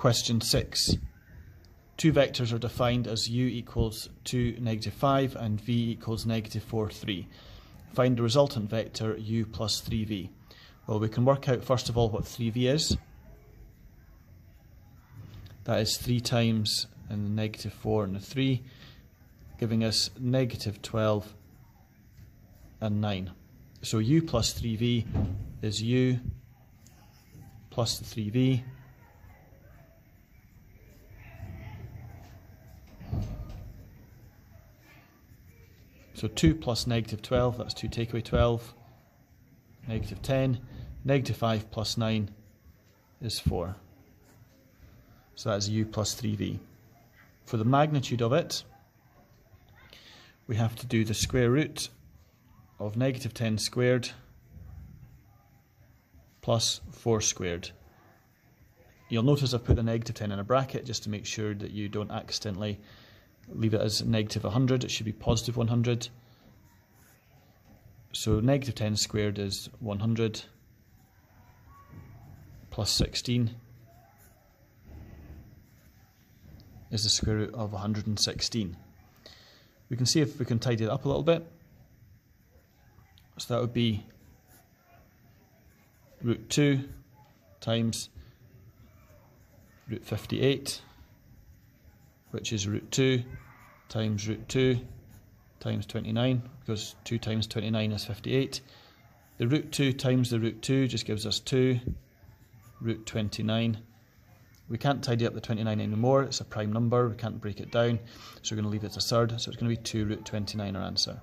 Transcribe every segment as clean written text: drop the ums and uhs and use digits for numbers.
Question 6. Two vectors are defined as u equals 2, -5 and v equals -4, 3. Find the resultant vector u plus 3v. Well, we can work out first of all what 3v is. That is 3 times and the -4 and the 3, giving us -12 and 9. So u plus 3v is u plus the 3v so 2 plus -12, that's 2 take away 12, -10, -5 plus 9 is 4. So that's u plus 3v. For the magnitude of it, we have to do the square root of -10 squared plus 4 squared. You'll notice I've put the -10 in a bracket just to make sure that you don't accidentally leave it as -100. It should be +100. So -10 squared is 100 plus 16 is the square root of 116. We can see if we can tidy it up a little bit. So that would be root 2 times root 58, which is root 2 times root 2 times 29, because 2 times 29 is 58. The root 2 times the root 2 just gives us 2 root 29. We can't tidy up the 29 anymore, it's a prime number, we can't break it down, so we're going to leave it as a third, so it's going to be 2 root 29 our answer.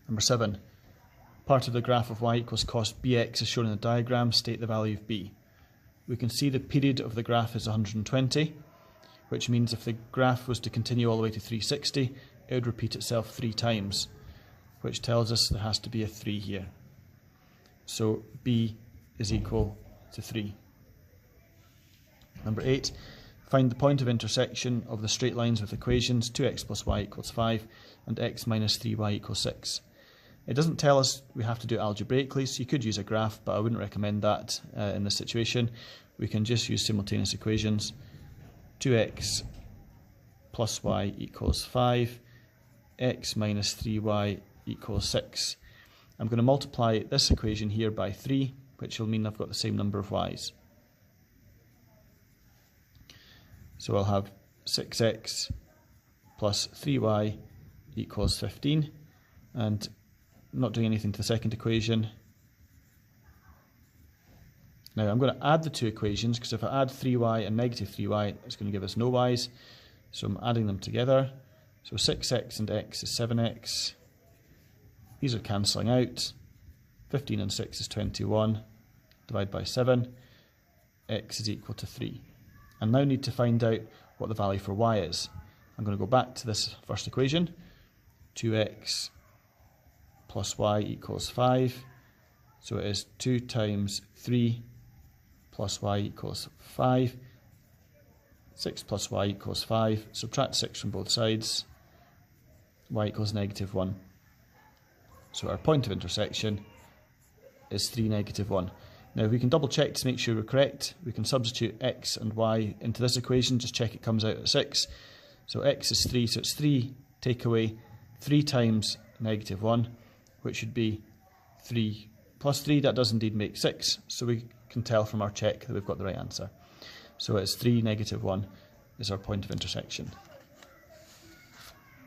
Number 7. Part of the graph of y equals cos bx is shown in the diagram. State the value of b. We can see the period of the graph is 120, which means if the graph was to continue all the way to 360, it would repeat itself 3 times, which tells us there has to be a 3 here. So b is equal to 3. Number 8. Find the point of intersection of the straight lines with equations 2x plus y equals 5 and x minus 3y equals 6. It doesn't tell us we have to do it algebraically, so you could use a graph, but I wouldn't recommend that in this situation. We can just use simultaneous equations. 2x plus y equals 5, x minus 3y equals 6. I'm going to multiply this equation here by 3, which will mean I've got the same number of y's. So I'll have 6x plus 3y equals 15, and I'm not doing anything to the second equation. Now I'm going to add the two equations, because if I add 3y and -3y, it's going to give us no y's. So I'm adding them together. So 6x and x is 7x. These are cancelling out. 15 and 6 is 21. Divide by 7. X is equal to 3. I now need to find out what the value for y is. I'm going to go back to this first equation. 2x plus y equals 5. So it is 2 times 3 plus y equals 5. 6 plus y equals 5. Subtract 6 from both sides. Y equals -1. So our point of intersection is 3, -1. Now if we can double check to make sure we're correct, we can substitute x and y into this equation, just check it comes out at 6. So x is 3, so it's 3 take away 3 times -1, which should be 3 plus 3, that does indeed make 6, so we can tell from our check that we've got the right answer. So it's 3, -1 is our point of intersection.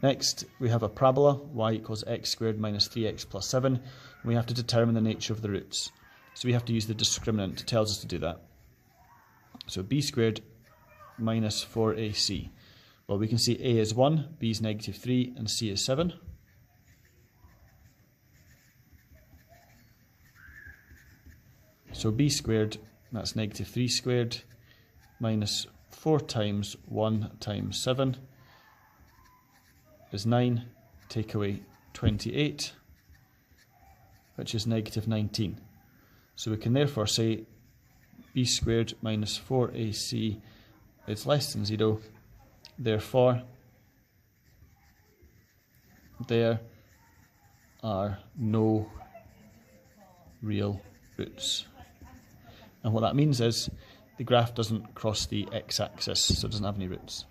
Next, we have a parabola, y equals x squared minus 3x plus 7, and we have to determine the nature of the roots. So we have to use the discriminant, it tells us to do that. So b squared minus 4ac. Well, we can see a is 1, b is -3, and c is 7. So b squared, that's -3 squared, minus 4 times 1 times 7 is 9, take away 28, which is -19. So we can therefore say b squared minus 4ac is less than 0, therefore there are no real roots. And what that means is the graph doesn't cross the x-axis, so it doesn't have any roots.